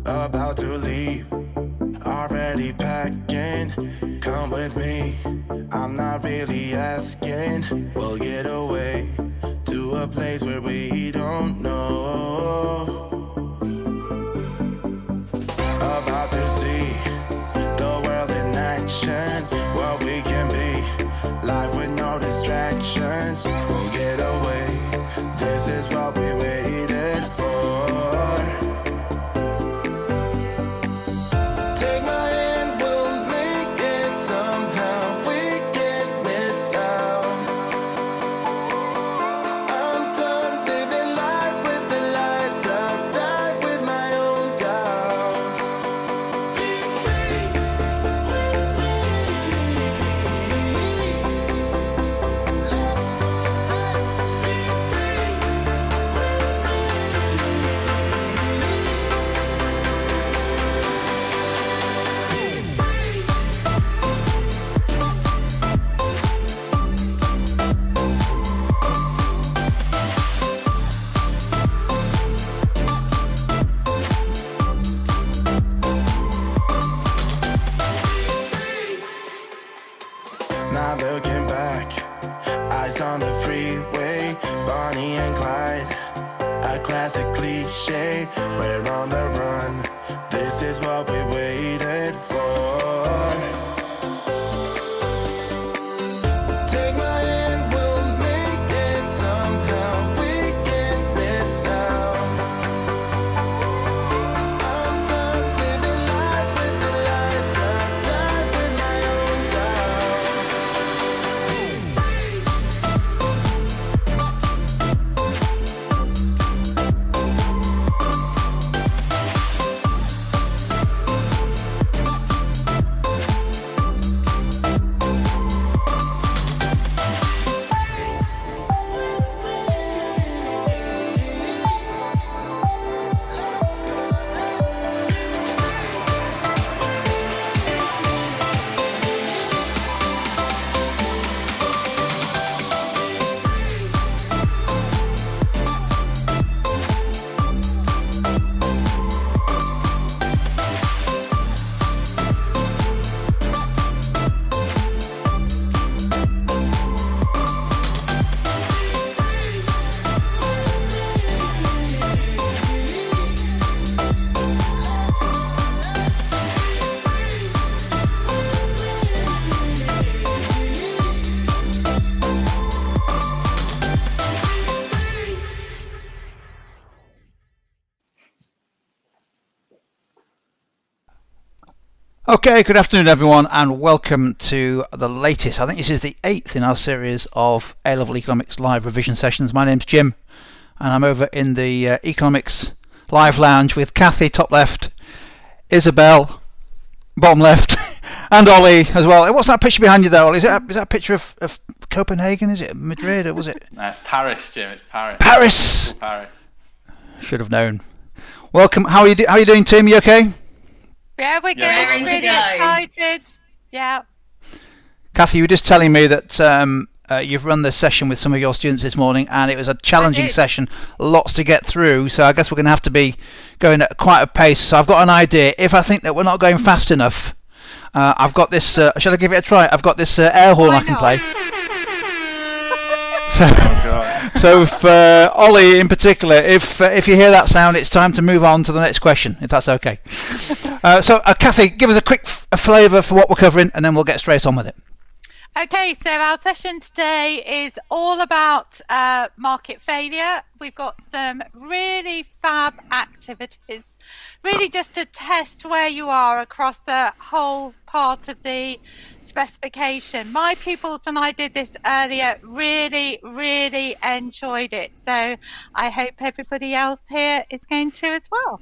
about to leave, already packing. Come with me, I'm not really asking. We'll get away to a place where we don't know. About to see the world in action, what we can be, life with no distractions. We'll get away, this is what we waited for. Take my hand, we'll make it somehow. We can't miss out. I'm done living life with the lights out. Die with my own doubts. Be free with me. Let's go, let's be free with me. Be free. Not looking back, eyes on the freeway, Bonnie and Clyde, a classic cliche. We're on the run, this is what we waited for. Take my hand, we'll make it somehow. We can't miss out. I'm done living life with the lights out. Die with my own doubts. Be free. Okay, good afternoon everyone and welcome to the latest, I think this is the 8th in our series of A-Level Economics live revision sessions. My name's Jim and I'm over in the Economics live lounge with Kathy top left, Isabel bottom left and Ollie as well. What's that picture behind you there, Ollie? Is that a picture of Copenhagen? Is it Madrid or was it? No, it's Paris, Jim, it's Paris. Paris! Paris. Should have known. Welcome, how are you doing, Tim? You okay? Yeah, we're good. Yeah, We're really excited. Yeah. Kathy, you were just telling me that you've run this session with some of your students this morning and it was a challenging session, lots to get through, so I guess we're going to have to be going at quite a pace. So I've got an idea. If I think that we're not going fast enough, I've got this, shall I give it a try? I've got this air horn I can play. So if Ollie in particular, if you hear that sound, it's time to move on to the next question, if that's okay. So Kathy, give us a quick flavour for what we're covering and then we'll get straight on with it. Okay, so our session today is all about market failure. We've got some really fab activities, really just to test where you are across the whole part of the specification. My pupils, when I did this earlier, really enjoyed it. So I hope everybody else here is going to as well.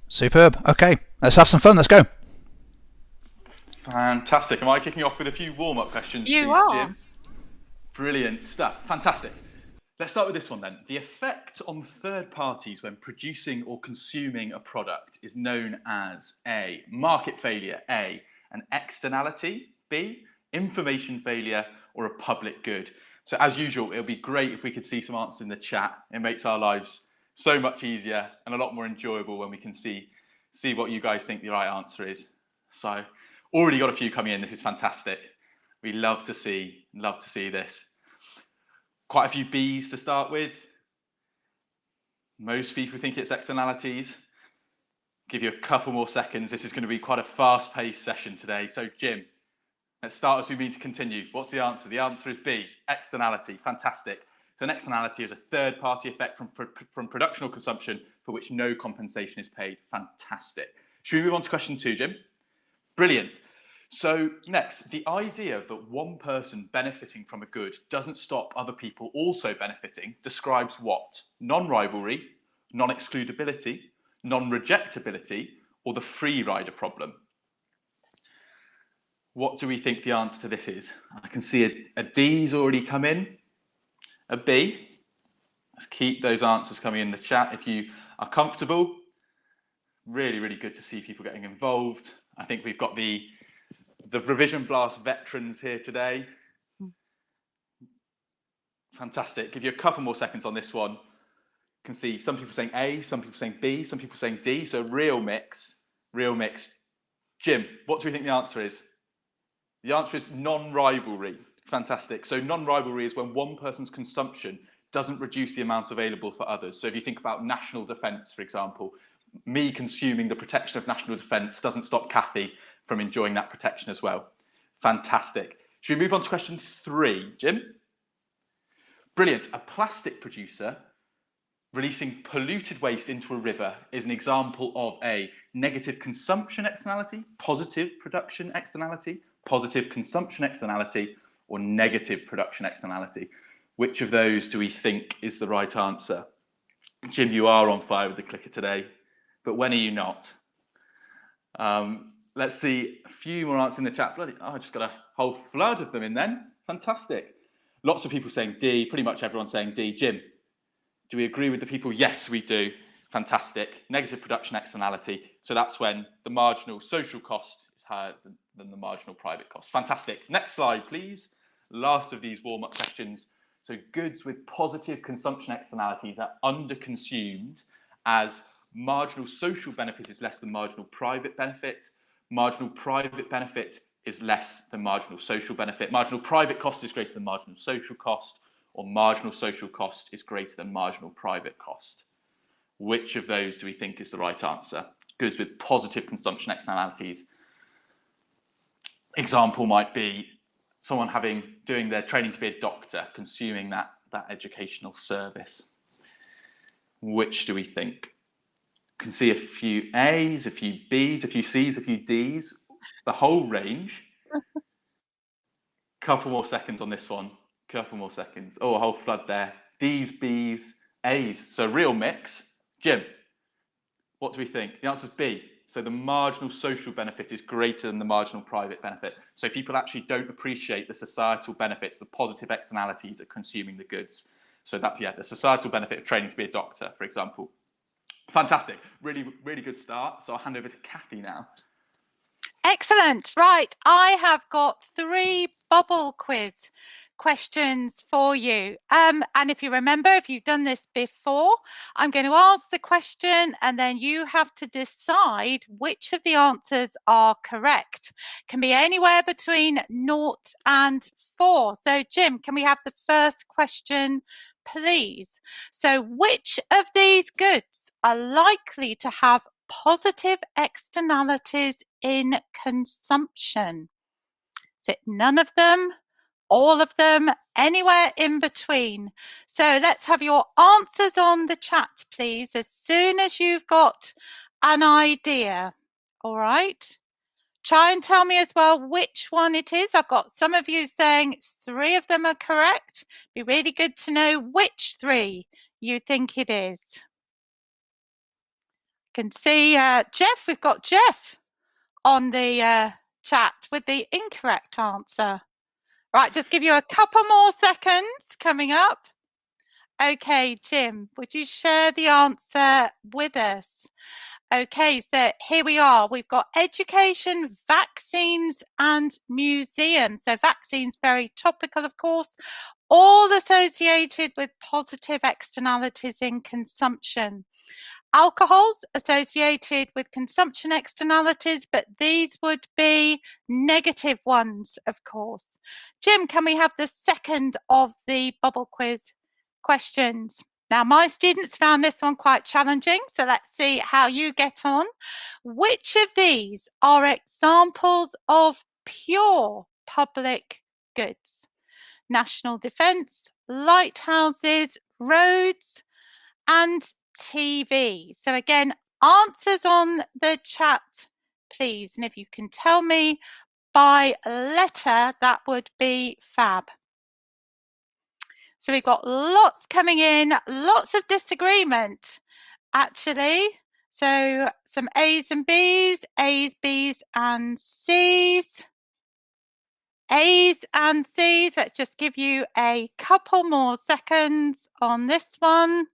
Superb. Okay, let's have some fun. Let's go. Fantastic. Am I kicking off with a few warm-up questions, You please, are. Jim? Brilliant stuff. Fantastic. Let's start with this one then. The effect on third parties when producing or consuming a product is known as A, market failure, A, an externality, B, information failure, or a public good. So as usual, it'll be great if we could see some answers in the chat. It makes our lives So much easier and a lot more enjoyable when we can see what you guys think the right answer is. So already got a few coming in. This is fantastic. We love to see this. Quite a few B's to start with. Most people think it's externalities. Give you a couple more seconds. This is going to be quite a fast-paced session today. So Jim, let's start as we mean to continue. What's the answer? The answer is B, externality. Fantastic. So an externality is a third-party effect from production or consumption for which no compensation is paid. Fantastic. Should we move on to question 2, Jim? Brilliant. So next, the idea that one person benefiting from a good doesn't stop other people also benefiting describes what? Non-rivalry, non-excludability, non-rejectability, or the free rider problem? What do we think the answer to this is? I can see a D's already come in. A B. Let's keep those answers coming in the chat if you are comfortable. It's really, really good to see people getting involved. I think we've got the Revision Blast veterans here today. Fantastic. Give you a couple more seconds on this one. You can see some people saying A, some people saying B, some people saying D. So real mix, real mix. Jim, what do we think the answer is? The answer is non-rivalry. Fantastic. So non-rivalry is when one person's consumption doesn't reduce the amount available for others. So if you think about national defence, for example, me consuming the protection of national defence doesn't stop Kathy from enjoying that protection as well. Fantastic. Should we move on to question 3, Jim? Brilliant. A plastic producer releasing polluted waste into a river is an example of a negative consumption externality, positive production externality, positive consumption externality, or negative production externality. Which of those do we think is the right answer? Jim, you are on fire with the clicker today, but when are you not? Let's see a few more answers in the chat. Bloody, I just got a whole flood of them in then. Fantastic. Lots of people saying D, pretty much everyone saying D. Jim, do we agree with the people? Yes, we do. Fantastic. Negative production externality. So that's when the marginal social cost is higher than the marginal private cost. Fantastic. Next slide, please. Last of these warm-up questions. So goods with positive consumption externalities are underconsumed as marginal social benefit is less than marginal private benefit. Marginal private benefit is less than marginal social benefit. Marginal private cost is greater than marginal social cost, or marginal social cost is greater than marginal private cost. Which of those do we think is the right answer? Goods with positive consumption externalities. Example might be someone doing their training to be a doctor, consuming that educational service. Which do we think? Can see a few A's, a few B's, a few C's, a few D's, the whole range. Couple more seconds on this one. Couple more seconds. Oh, a whole flood there. D's, B's, A's. So real mix. Jim, what do we think? The answer is B. So the marginal social benefit is greater than the marginal private benefit. So people actually don't appreciate the societal benefits, the positive externalities of consuming the goods. So that's, yeah, the societal benefit of training to be a doctor, for example. Fantastic. Really, really good start. So I'll hand over to Kathy now. Excellent. Right. I have got 3 bubble quiz questions for you. And if you remember, if you've done this before, I'm going to ask the question and then you have to decide which of the answers are correct. Can be anywhere between 0 and 4. So Jim, can we have the first question, please? So which of these goods are likely to have positive externalities in consumption? Is it none of them, all of them, anywhere in between? So let's have your answers on the chat, please, as soon as you've got an idea. All right. Try and tell me as well which one it is. I've got some of you saying 3 of them are correct. Be really good to know which 3 you think it is. Can see Jeff, we've got Jeff on the chat with the incorrect answer. Right, just give you a couple more seconds coming up. Okay, Jim, would you share the answer with us? Okay, so here we are. We've got education, vaccines and museums. So vaccines, very topical, of course. all associated with positive externalities in consumption. Alcohols associated with consumption externalities, but these would be negative ones, of course. Jim, can we have the second of the bubble quiz questions? Now, my students found this one quite challenging, so let's see how you get on. Which of these are examples of pure public goods? National defence, lighthouses, roads, and TV. So again, answers on the chat, please. And if you can tell me by letter, that would be fab. So we've got lots coming in, lots of disagreement, actually. So some A's and B's, A's, B's and C's. A's and C's. Let's just give you a couple more seconds on this one.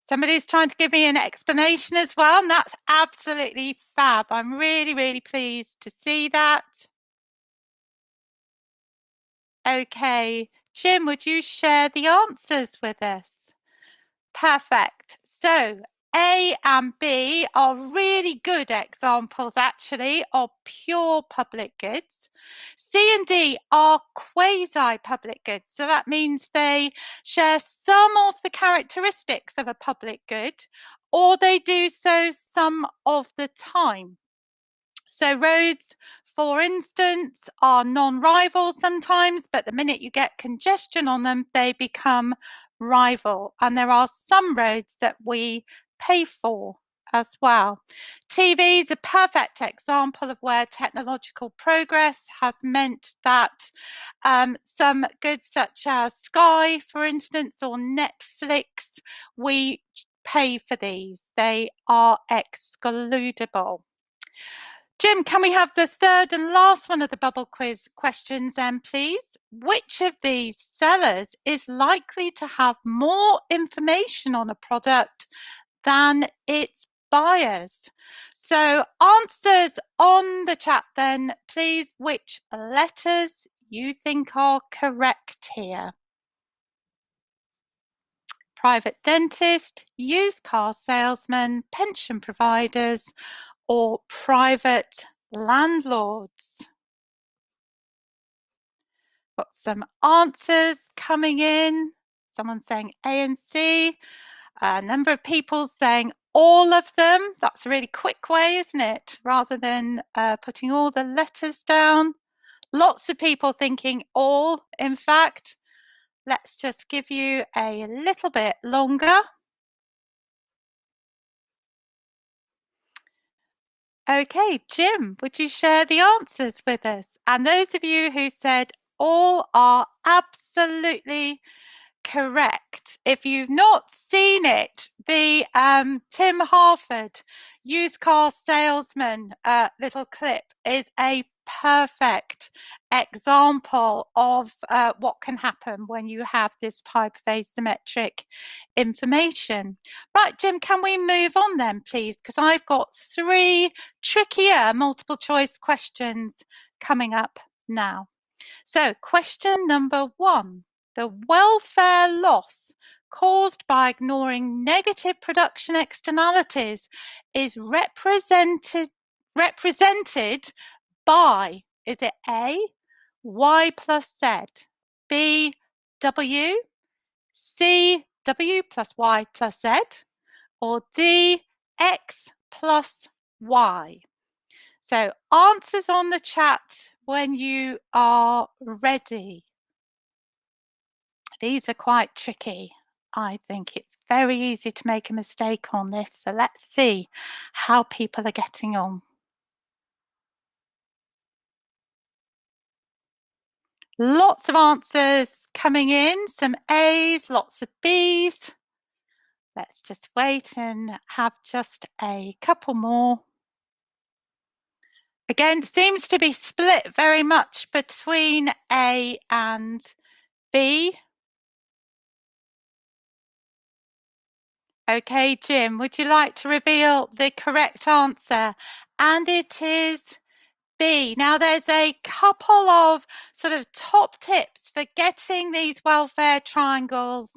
Somebody's trying to give me an explanation as well, and that's absolutely fab. I'm really, really pleased to see that. Okay, Jim, would you share the answers with us? Perfect. So A and B are really good examples, actually, of pure public goods. C and D are quasi-public goods. So that means they share some of the characteristics of a public good, or they do so some of the time. So roads, for instance, are non-rival sometimes, but the minute you get congestion on them, they become rival. And there are some roads that we pay for as well. TV is a perfect example of where technological progress has meant that some goods such as Sky, for instance, or Netflix, we pay for these. They are excludable. Jim, can we have the third and last one of the bubble quiz questions then, please? Which of these sellers is likely to have more information on a product than its buyers? So answers on the chat then, please, which letters you think are correct here? Private dentist, used car salesman, pension providers, or private landlords? Got some answers coming in. Someone saying A and C. A number of people saying all of them. That's a really quick way, isn't it? Rather than putting all the letters down. Lots of people thinking all, in fact. Let's just give you a little bit longer. Okay, Jim, would you share the answers with us? And those of you who said all are absolutely correct. If you've not seen it, the Tim Harford used car salesman little clip is a perfect example of what can happen when you have this type of asymmetric information. Right, Jim, can we move on then, please? Because I've got 3 trickier multiple choice questions coming up now. So question number 1. The welfare loss caused by ignoring negative production externalities is represented by, is it A, Y plus Z, B, W, C, W plus Y plus Z, or D, X plus Y? So answers on the chat when you are ready. These are quite tricky. I think it's very easy to make a mistake on this. So let's see how people are getting on. Lots of answers coming in, some A's, lots of B's. Let's just wait and have just a couple more. Again, seems to be split very much between A and B. Okay, Jim, would you like to reveal the correct answer? And it is B. Now, there's a couple of sort of top tips for getting these welfare triangles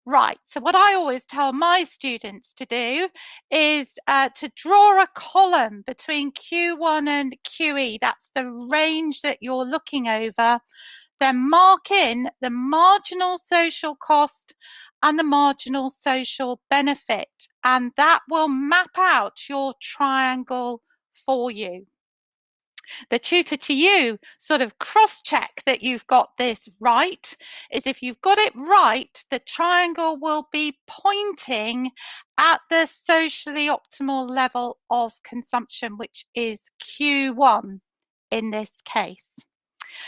right. So what I always tell my students to do is to draw a column between Q1 and QE. That's the range that you're looking over. Then mark in the marginal social cost and the marginal social benefit, and that will map out your triangle for you. The tutor to you sort of cross-check that you've got this right is if you've got it right, the triangle will be pointing at the socially optimal level of consumption, which is Q1 in this case.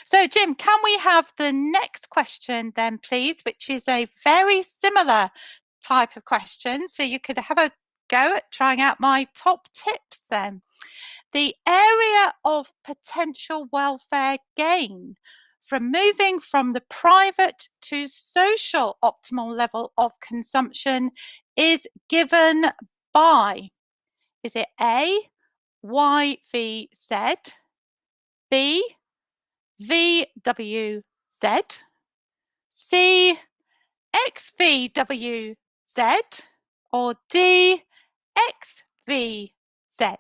So, Jim, can we have the next question then, please, which is a very similar type of question. So you could have a go at trying out my top tips then. The area of potential welfare gain from moving from the private to social optimal level of consumption is given by, is it A, Y, V, Z, B, V, W, Z, C, X, V, W, Z, or D, X, V, Z?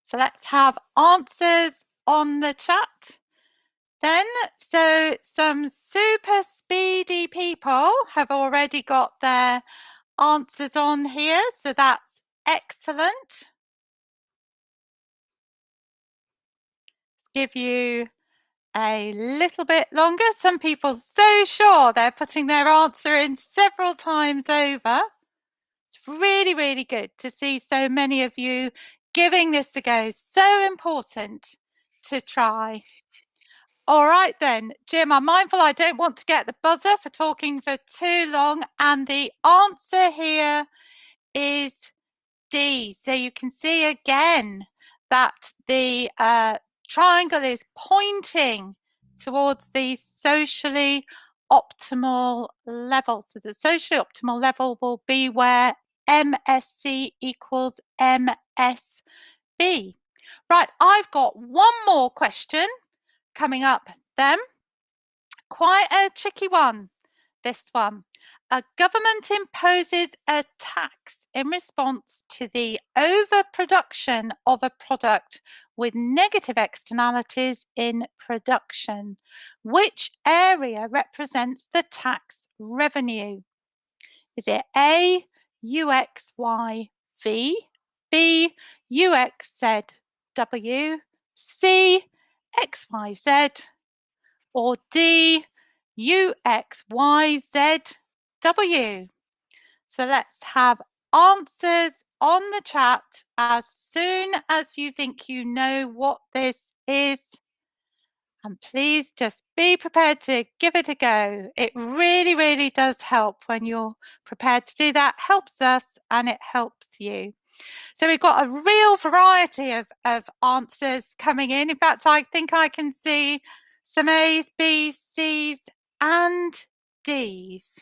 So let's have answers on the chat then. So some super speedy people have already got their answers on here. So that's excellent. Let's give you a little bit longer. Some people so sure they're putting their answer in several times over. It's really, really good to see so many of you giving this a go. So important to try. All right then, Jim, I'm mindful I don't want to get the buzzer for talking for too long, and the answer here is D. So you can see again that the triangle is pointing towards the socially optimal level. So the socially optimal level will be where MSC equals MSB. Right, I've got one more question coming up then. Quite a tricky one, this one. A government imposes a tax in response to the overproduction of a product with negative externalities in production. Which area represents the tax revenue? Is it A, UXYV, B, UXZW, C, XYZ, or D, UXYZW? So let's have answers on the chat as soon as you think you know what this is. And please just be prepared to give it a go. It really, really does help when you're prepared to do that. Helps us and it helps you. So we've got a real variety of answers coming in. In fact, I think I can see some A's, B's, C's, and D's.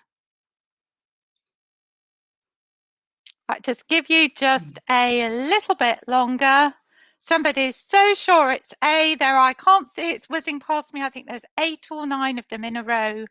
Right, just give you just a little bit longer. Somebody's so sure it's A there. I can't see it's whizzing past me. I think there's 8 or 9 of them in a row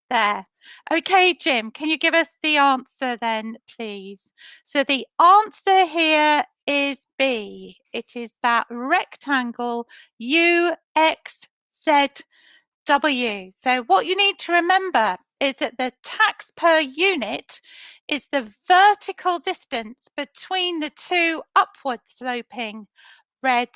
there. Okay, Jim, can you give us the answer then, please? So the answer here is B. It is that rectangle UXZW. So what you need to remember is that the tax per unit is the vertical distance between the two upward sloping red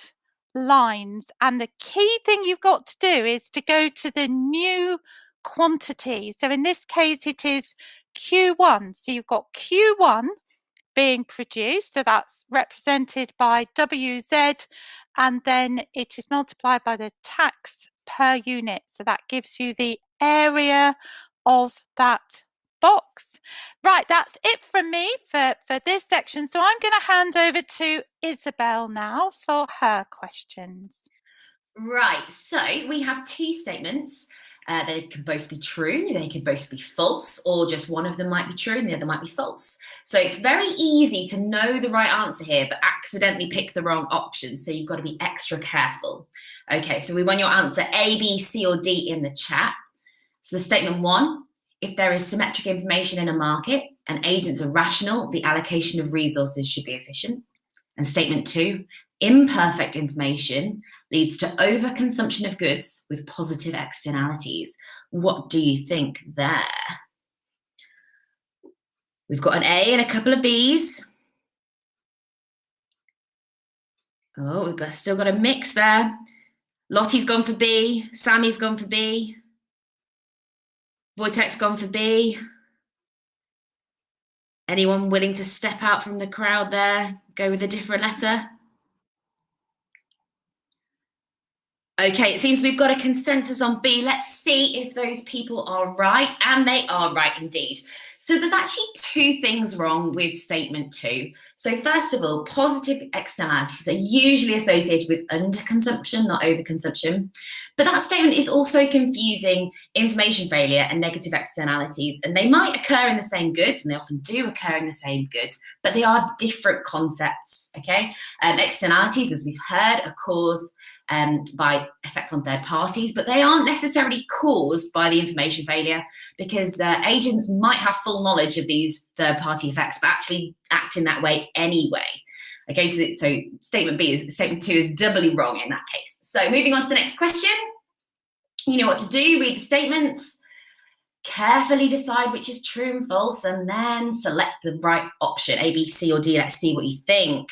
lines. And the key thing you've got to do is to go to the new quantity. So in this case, it is Q1. So you've got Q1 being produced. So that's represented by WZ, and then it is multiplied by the tax per unit. So that gives you the area of that box. Right, that's it from me for this section. So I'm going to hand over to Isabel now for her questions. Right, so we have 2 statements. They can both be true, they could both be false, or just one of them might be true and the other might be false. So it's very easy to know the right answer here, but accidentally pick the wrong option. So you've got to be extra careful. Okay, so we want your answer A, B, C, or D in the chat. So the statement 1, if there is symmetric information in a market and agents are rational, the allocation of resources should be efficient. And statement 2, imperfect information leads to overconsumption of goods with positive externalities. What do you think there? We've got an A and a couple of Bs. Oh, we've still got a mix there. Lottie's gone for B. Sammy's gone for B. Wojtek's gone for B. Anyone willing to step out from the crowd there? Go with a different letter? Okay, it seems we've got a consensus on B. Let's see if those people are right, and they are right indeed. So there's actually 2 things wrong with statement 2. So first of all, positive externalities are usually associated with underconsumption, not overconsumption. But that statement is also confusing information failure and negative externalities, and they might occur in the same goods, and they often do occur in the same goods, but they are different concepts, okay? Externalities, as we've heard, are caused by effects on third parties, but they aren't necessarily caused by the information failure, because agents might have full knowledge of these third party effects, but actually act in that way anyway. Okay, so statement 2 is doubly wrong in that case. So moving on to the next question. You know what to do, read the statements, carefully decide which is true and false, and then select the right option, A, B, C, or D. Let's see what you think.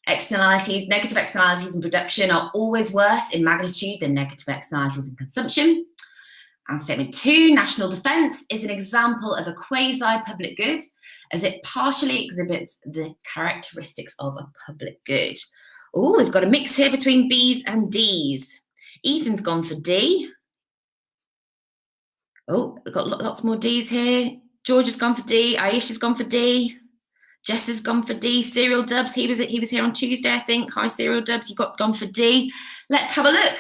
Externalities, negative externalities in production are always worse in magnitude than negative externalities in consumption. And statement 2, national defence is an example of a quasi-public good, as it partially exhibits the characteristics of a public good. Oh, we've got a mix here between B's and D's. Ethan's gone for D. Oh, we've got lots more D's here. George has gone for D. Aisha's gone for D. Jess has gone for D. Serial Dubs, he was here on Tuesday, I think. Hi, Serial Dubs, you got gone for D. Let's have a look.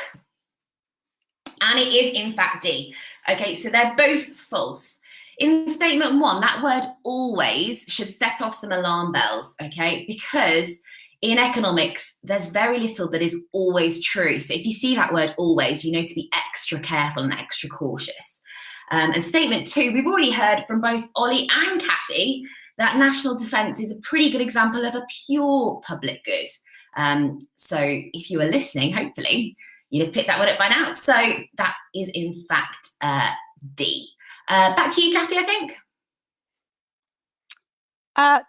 And it is, in fact, D. Okay, so they're both false. In statement 1, that word always should set off some alarm bells, okay? Because in economics, there's very little that is always true. So if you see that word always, you know to be extra careful and extra cautious. And statement 2, we've already heard from both Ollie and Kathy that national defence is a pretty good example of a pure public good. So if you were listening, hopefully, you'd have picked that one up by now. So that is, in fact, D. Back to you, Kathy, I think.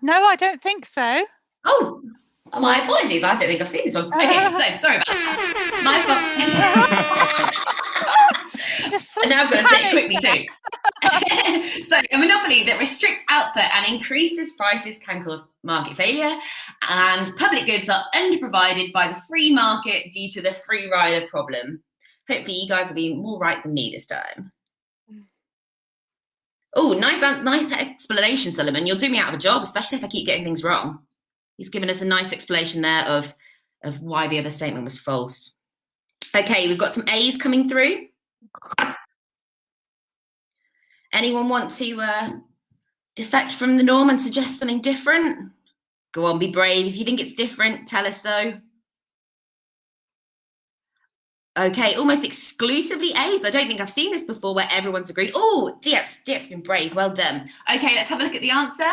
No, I don't think so. Oh, my apologies. I don't think I've seen this one. Okay, so sorry about that. My fault. And now I've got to say it quickly too. So a monopoly that restricts output and increases prices can cause market failure, and public goods are underprovided by the free market due to the free rider problem. Hopefully you guys will be more right than me this time. Oh, nice explanation, Solomon. You'll do me out of a job, especially if I keep getting things wrong. He's given us a nice explanation there of why the other statement was false. Okay, we've got some A's coming through. Anyone want to defect from the norm and suggest something different? Go on, be brave. If you think it's different, tell us so. Okay, almost exclusively A's. I don't think I've seen this before where everyone's agreed. Oh, Diep's been brave. Well done. Okay, let's have a look at the answer.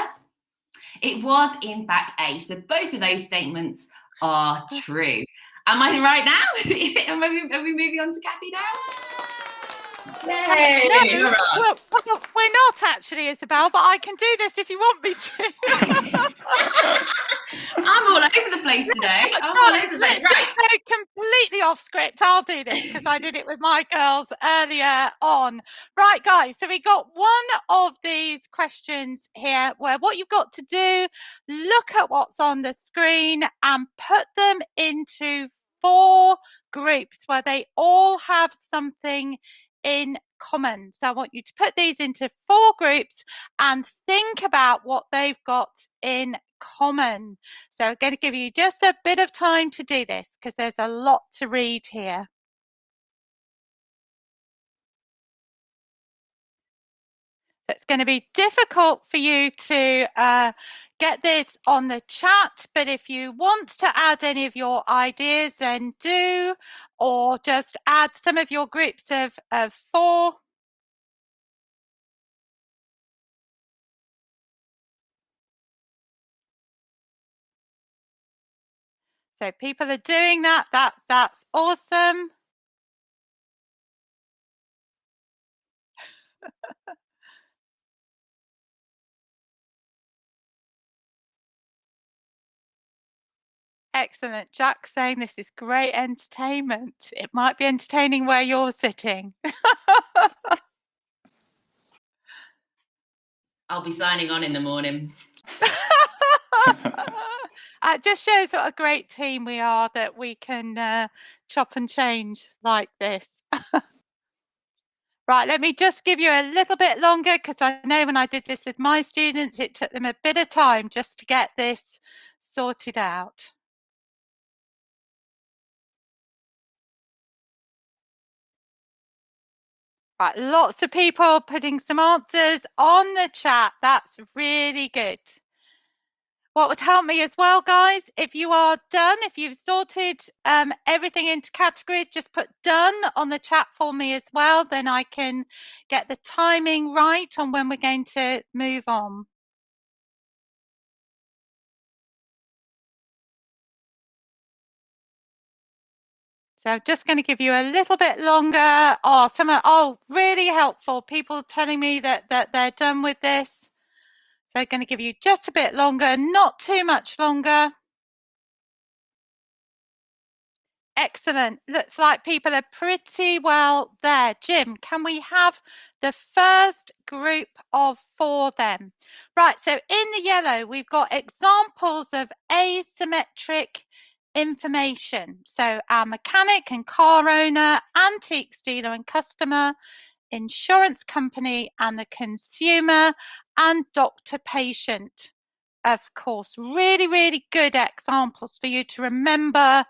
It was, in fact, A. So both of those statements are true. Am I right now? Are we moving on to Kathy now? Yay! No, well, we're not actually, Isabel, but I can do this if you want me to. I'm all over the place today. I'm all over the place. Right. Go completely off script. I'll do this because I did it with my girls earlier on. Right, guys. So we got one of these questions here where what you've got to do, look at what's on the screen and put them into 4 groups where they all have something in common. So I want you to put these into 4 groups and think about what they've got in common. So I'm going to give you just a bit of time to do this because there's a lot to read here. So it's going to be difficult for you to get this on the chat, but if you want to add any of your ideas, then do, or just add some of your groups of 4. So people are doing that. That's awesome. Excellent. Jack saying this is great entertainment. It might be entertaining where you're sitting. I'll be signing on in the morning. It just shows what a great team we are, that we can chop and change like this. Right, let me just give you a little bit longer, because I know when I did this with my students, it took them a bit of time just to get this sorted out. Right, lots of people putting some answers on the chat. That's really good. What would help me as well, guys, if you are done, if you've sorted everything into categories, just put done on the chat for me as well. Then I can get the timing right on when we're going to move on. So I'm just going to give you a little bit longer. Really helpful. People telling me that they're done with this. So I'm going to give you just a bit longer, not too much longer. Excellent. Looks like people are pretty well there. Jim, can we have the first group of 4 then? Right, so in the yellow, we've got examples of asymmetric information. So our mechanic and car owner, antiques dealer and customer, insurance company and the consumer, and doctor patient. Of course, really, really good examples for you to remember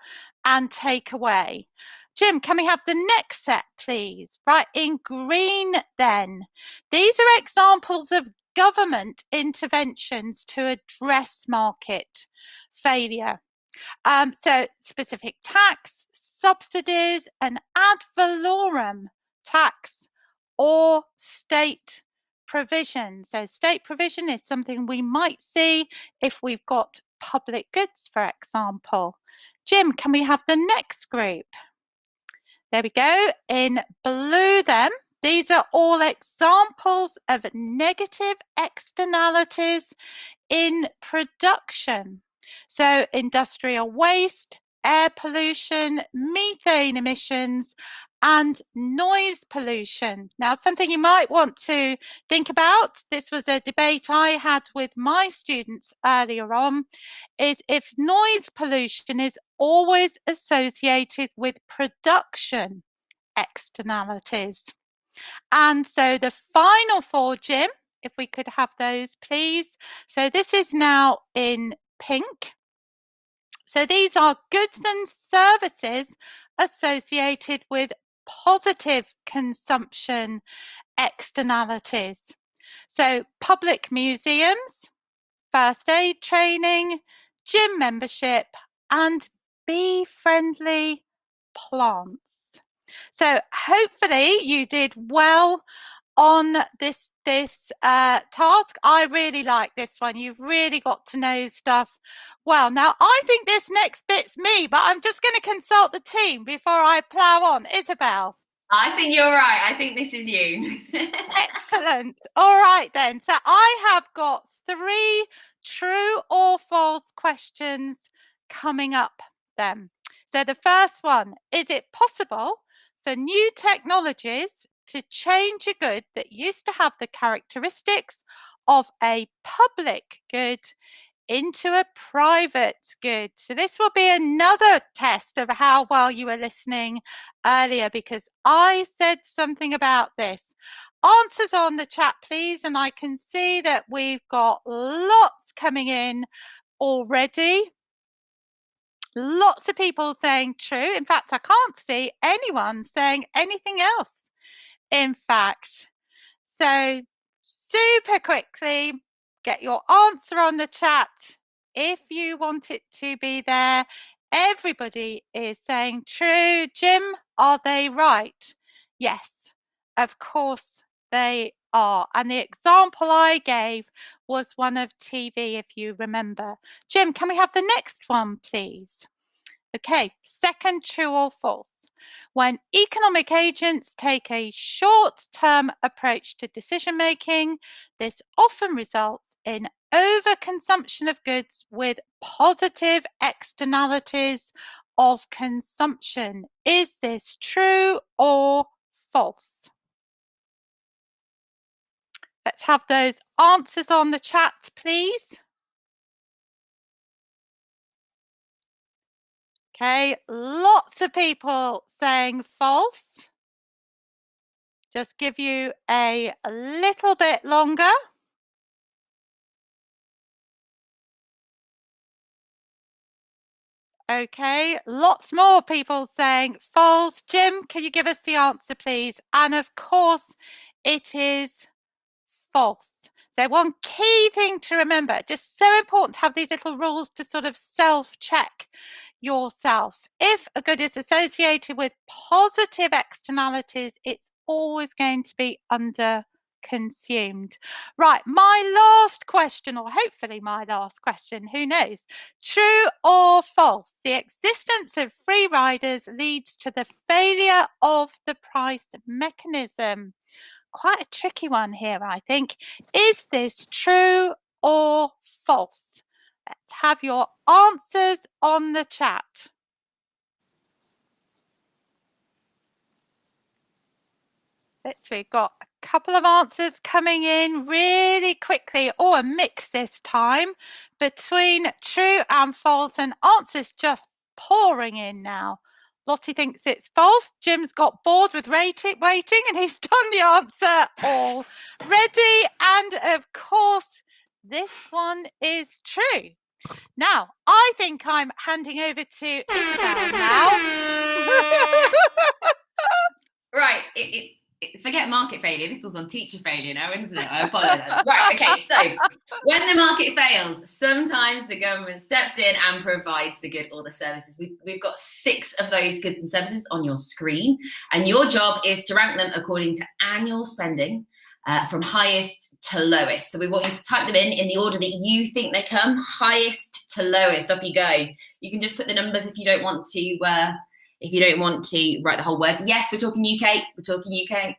and take away. Jim, can we have the next set, please? Right, in green then. These are examples of government interventions to address market failure. So specific tax, subsidies, and ad valorem tax or state provision. So state provision is something we might see if we've got public goods, for example. Jim, can we have the next group? There we go. In blue then, these are all examples of negative externalities in production. So industrial waste, air pollution, methane emissions, and noise pollution. Now, something you might want to think about, this was a debate I had with my students earlier on, is if noise pollution is always associated with production externalities. And so the final 4, Jim, if we could have those, please. So this is now in pink. So these are goods and services associated with positive consumption externalities. So public museums, first aid training, gym membership, and bee-friendly plants. So hopefully you did well on this task. I really like this one. You've really got to know stuff well. Now, I think this next bit's me, but I'm just going to consult the team before I plough on. Isabel? I think you're right. I think this is you. Excellent. All right, then. So I have got 3 true or false questions coming up then. So the first one, is it possible for new technologies to change a good that used to have the characteristics of a public good into a private good? So this will be another test of how well you were listening earlier, because I said something about this. Answers on the chat, please. And I can see that we've got lots coming in already. Lots of people saying true. In fact, I can't see anyone saying anything else, in fact. So super quickly. Get your answer on the chat if you want it to be there. Everybody is saying true. Jim, are they right? Yes, of course they are. And the example I gave was one of TV, if you remember. Jim, can we have the next one, please? Okay, second, true or false. When economic agents take a short-term approach to decision-making, this often results in overconsumption of goods with positive externalities of consumption. Is this true or false? Let's have those answers on the chat, please. Okay, lots of people saying false. Just give you a little bit longer. Okay, lots more people saying false. Jim, can you give us the answer, please? And of course, it is false. So one key thing to remember, just so important to have these little rules to sort of self-check yourself. If a good is associated with positive externalities, it's always going to be under consumed. Right, my last question, or hopefully my last question, who knows? True or false? The existence of free riders leads to the failure of the price mechanism. Quite a tricky one here, I think. Is this true or false? Let's have your answers on the chat. We've got a couple of answers coming in really quickly, or a mix this time between true and false, and answers just pouring in now. Lottie thinks it's false. Jim's got bored with waiting, and he's done the answer already. And of course, this one is true. Now, I think I'm handing over to Isabel now. Right. Forget market failure. This was on teacher failure now, isn't it? I apologize. Right. Okay. So when the market fails, sometimes the government steps in and provides the good or the services. We've got 6 of those goods and services on your screen, and your job is to rank them according to annual spending from highest to lowest. So we want you to type them in the order that you think they come, highest to lowest. Off you go. You can just put the numbers if you don't want to. If you don't want to write the whole words. Yes, we're talking UK. We're talking UK.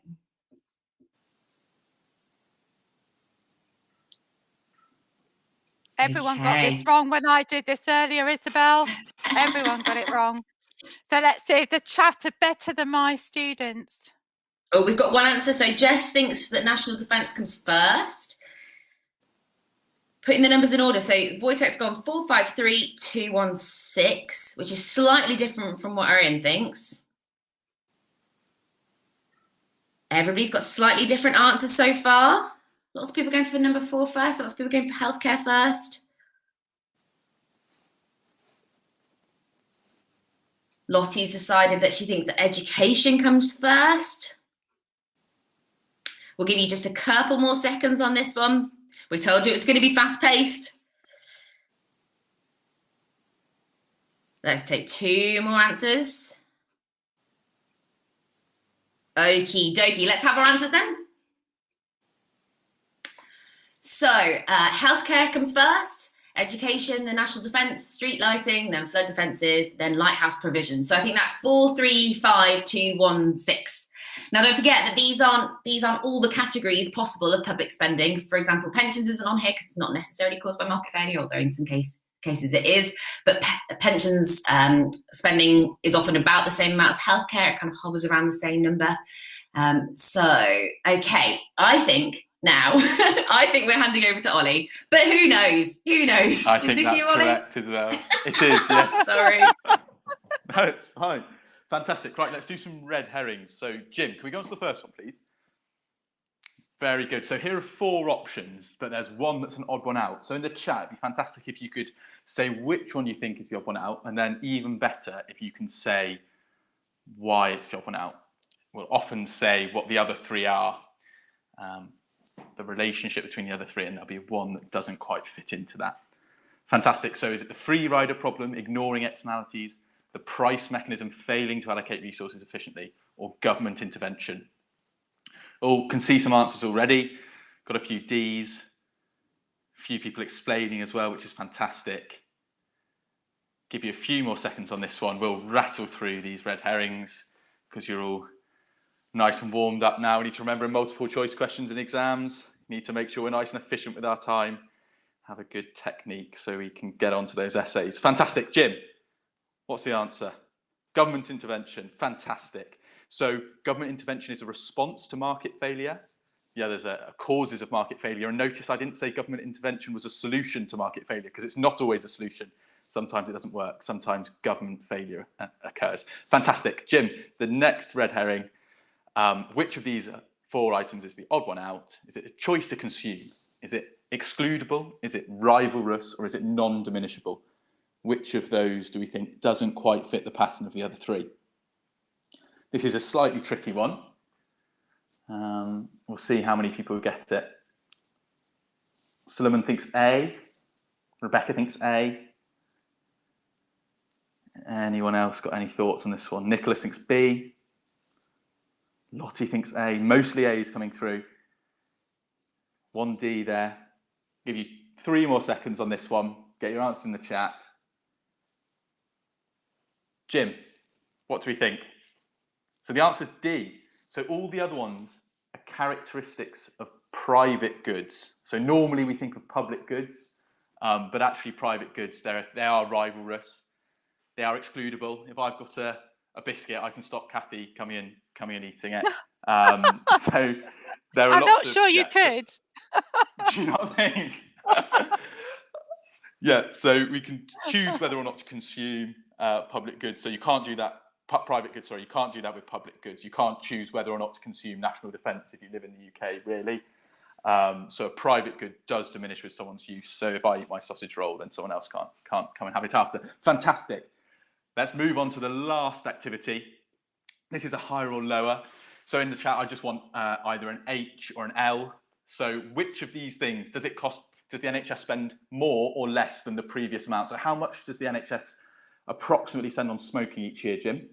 Everyone got this wrong when I did this earlier, Isabel. Everyone got it wrong. So let's see if the chat are better than my students. Oh, we've got one answer. So Jess thinks that national defence comes first. Putting the numbers in order. So Wojtek's gone 453216, which is slightly different from what Arian thinks. Everybody's got slightly different answers so far. Lots of people going for number 4 first. Lots of people going for healthcare first. Lottie's decided that she thinks that education comes first. We'll give you just a couple more seconds on this one. We told you it was going to be fast-paced. Let's take 2 more answers. Okie dokie. Let's have our answers then. So, healthcare comes first, education, then national defence, street lighting, then flood defences, then lighthouse provision. So I think that's 435216. Now, don't forget that these aren't all the categories possible of public spending. For example, pensions isn't on here because it's not necessarily caused by market failure, although in some cases it is. But pensions spending is often about the same amount as healthcare. It kind of hovers around the same number. Okay, I think now, I think we're handing over to Ollie. But who knows? Who knows? I think that's correct as well. It is, yes. Sorry. No, it's fine. Fantastic. Right, let's do some red herrings. So, Jim, can we go on to the first one, please? Very good. So here are 4 options, but there's one that's an odd one out. So in the chat, it'd be fantastic if you could say which one you think is the odd one out, and then even better if you can say why it's the odd one out. We'll often say what the other 3 are. the relationship between the other three, and there'll be one that doesn't quite fit into that. Fantastic. So is it the free rider problem, ignoring externalities, the price mechanism failing to allocate resources efficiently, or government intervention? Oh, can see some answers already. Got a few Ds, a few people explaining as well, which is fantastic. Give you a few more seconds on this one. We'll rattle through these red herrings because you're all nice and warmed up now. We need to remember multiple choice questions in exams. We need to make sure we're nice and efficient with our time. Have a good technique so we can get onto those essays. Fantastic. Jim, what's the answer? Government intervention. Fantastic. So government intervention is a response to market failure. Yeah, there's a causes of market failure. And notice I didn't say government intervention was a solution to market failure, because it's not always a solution. Sometimes it doesn't work. Sometimes government failure occurs. Fantastic. Jim, the next red herring, which of these 4 items is the odd one out? Is it a choice to consume? Is it excludable? Is it rivalrous? Or is it non-diminishable? Which of those do we think doesn't quite fit the pattern of the other 3? This is a slightly tricky one. We'll see how many people get it. Suleiman thinks A. Rebecca thinks A. Anyone else got any thoughts on this one? Nicholas thinks B. Lottie thinks A. Mostly A is coming through. 1 D there. Give you 3 more seconds on this one. Get your answers in the chat. Jim, what do we think? So the answer is D. So all the other ones are characteristics of private goods. So normally we think of public goods, but actually private goods, they are rivalrous. They are excludable. If I've got a biscuit, I can stop Kathy coming and eating it. So there are I'm lots not of, sure you could. Do you not think? Yeah, so we can choose whether or not to consume public goods. So you can't do that, private goods, sorry, you can't do that with public goods. You can't choose whether or not to consume national defence if you live in the UK, really. So a private good does diminish with someone's use. So if I eat my sausage roll, then someone else can't come and have it after. Fantastic. Let's move on to the last activity. This is a higher or lower. So in the chat, I just want either an H or an L. So which of these things does the NHS spend more or less than the previous amount? So how much does the NHS approximately spend on smoking each year, Jim?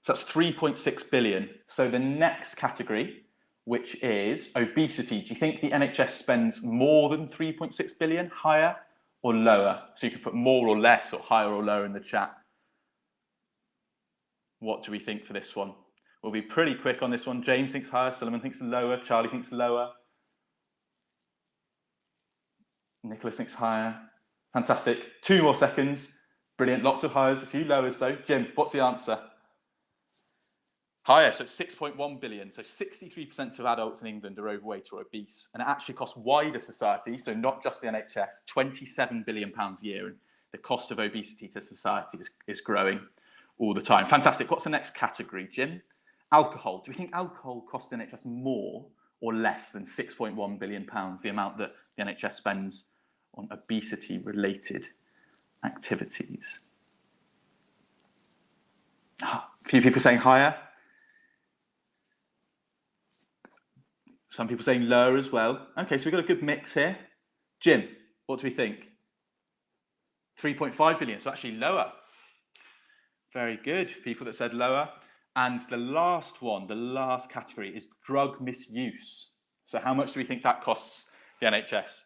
So that's 3.6 billion. So the next category, which is obesity, do you think the NHS spends more than 3.6 billion, higher or lower? So you could put more or less, or higher or lower in the chat. What do we think for this one? We'll be pretty quick on this one. James thinks higher, Suleiman thinks lower, Charlie thinks lower. Nicholas thinks higher. Fantastic. 2 more seconds. Brilliant. Lots of highers, a few lowers though. Jim, what's the answer? Higher, so it's 6.1 billion. So 63% of adults in England are overweight or obese. And it actually costs wider society, so not just the NHS, £27 billion a year. And the cost of obesity to society is growing all the time. Fantastic. What's the next category, Jim? Alcohol. Do we think alcohol costs the NHS more or less than £6.1 billion, the amount that the NHS spends on obesity-related activities? A few people saying higher. Some people saying lower as well. Okay, so we've got a good mix here. Jim, what do we think? 3.5 billion, so actually lower. Very good, people that said lower. And the last one, the last category is drug misuse. So how much do we think that costs the NHS?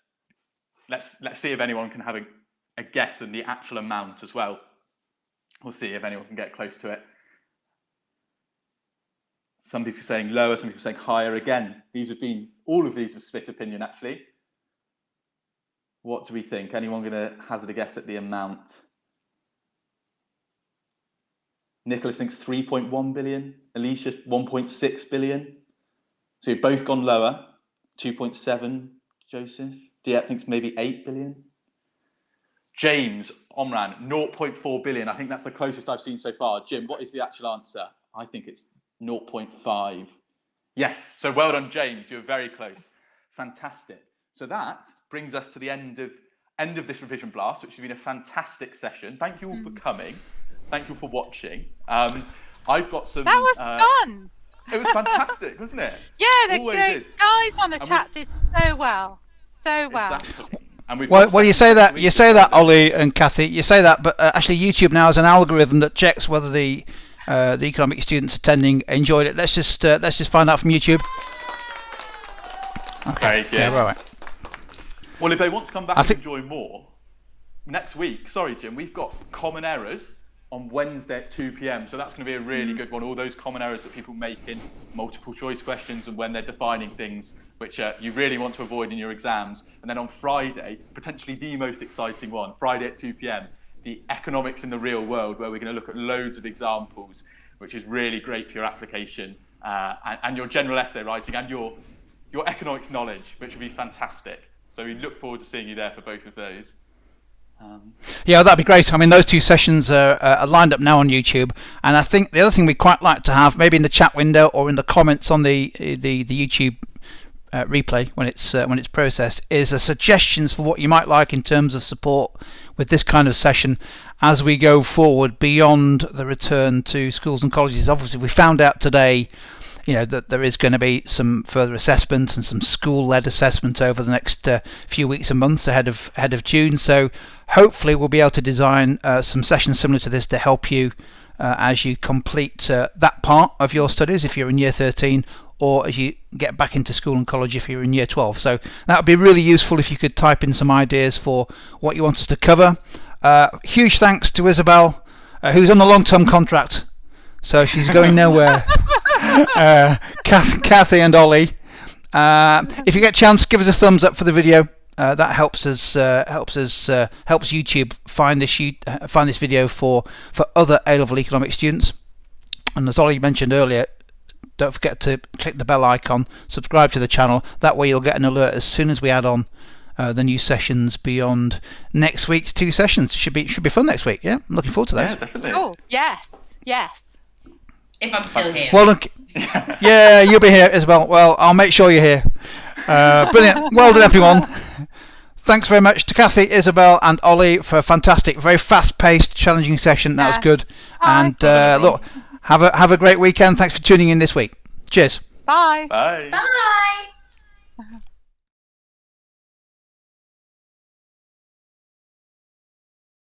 Let's see if anyone can have a guess and the actual amount as well. We'll see if anyone can get close to it. Some people saying lower, some people saying higher. Again, all of these have split opinion actually. What do we think? Anyone going to hazard a guess at the amount? Nicholas thinks 3.1 billion. Alicia, 1.6 billion. So you've both gone lower. 2.7, Joseph. Diep thinks maybe 8 billion. James, Omran, 0.4 billion. I think that's the closest I've seen so far. Jim, what is the actual answer? I think it's 0.5. Yes, so well done, James. You're very close. Fantastic. So that brings us to the end of this revision blast, which has been a fantastic session. Thank you all for coming. Thank you for watching. I've got some. That was fun. It was fantastic, wasn't it? Yeah, the guys on the chat did so well. So well. Exactly. And we've well, you say that, Ollie and Kathy. You say that, but actually, YouTube now has an algorithm that checks whether the economic students attending enjoyed it. Let's just find out from YouTube. Okay. Yeah, right. Well, if they want to come back and enjoy more, next week, sorry, Jim, we've got common errors on Wednesday at 2 p.m. So that's going to be a really good one. All those common errors that people make in multiple choice questions and when they're defining things which you really want to avoid in your exams. And then on Friday, potentially the most exciting one, Friday at 2 p.m, the economics in the real world, where we're going to look at loads of examples, which is really great for your application and your general essay writing and your economics knowledge, which would be fantastic. So we look forward to seeing you there for both of those. Yeah, that'd be great. I mean, those two sessions are lined up now on YouTube, and I think the other thing we'd quite like to have, maybe in the chat window or in the comments on the YouTube replay when it's processed, is suggestions for what you might like in terms of support with this kind of session as we go forward beyond the return to schools and colleges. Obviously, we found out today, that there is going to be some further assessment and some school-led assessment over the next few weeks and months ahead of June. So hopefully we'll be able to design some sessions similar to this to help you as you complete that part of your studies if you're in year 13, or as you get back into school and college if you're in year 12. So that would be really useful if you could type in some ideas for what you want us to cover. Huge thanks to Isabel, who's on a long-term contract, so she's going nowhere. Kathy and Ollie, if you get a chance, give us a thumbs up for the video. That helps YouTube find this video for other A-level economics students. And as Ollie mentioned earlier, don't forget to click the bell icon, subscribe to the channel. That way you'll get an alert as soon as we add on the new sessions beyond next week's two sessions. Should be fun next week. Yeah, I'm looking forward to that. Yeah, definitely. Oh yes. If I'm still here. Well, look, yeah, you'll be here as well. Well, I'll make sure you're here. Brilliant. Well done, everyone. Thanks very much to Kathy, Isabel, and Ollie for a fantastic, very fast-paced, challenging session. That was good. And look, have a great weekend. Thanks for tuning in this week. Cheers. Bye. Bye. Bye.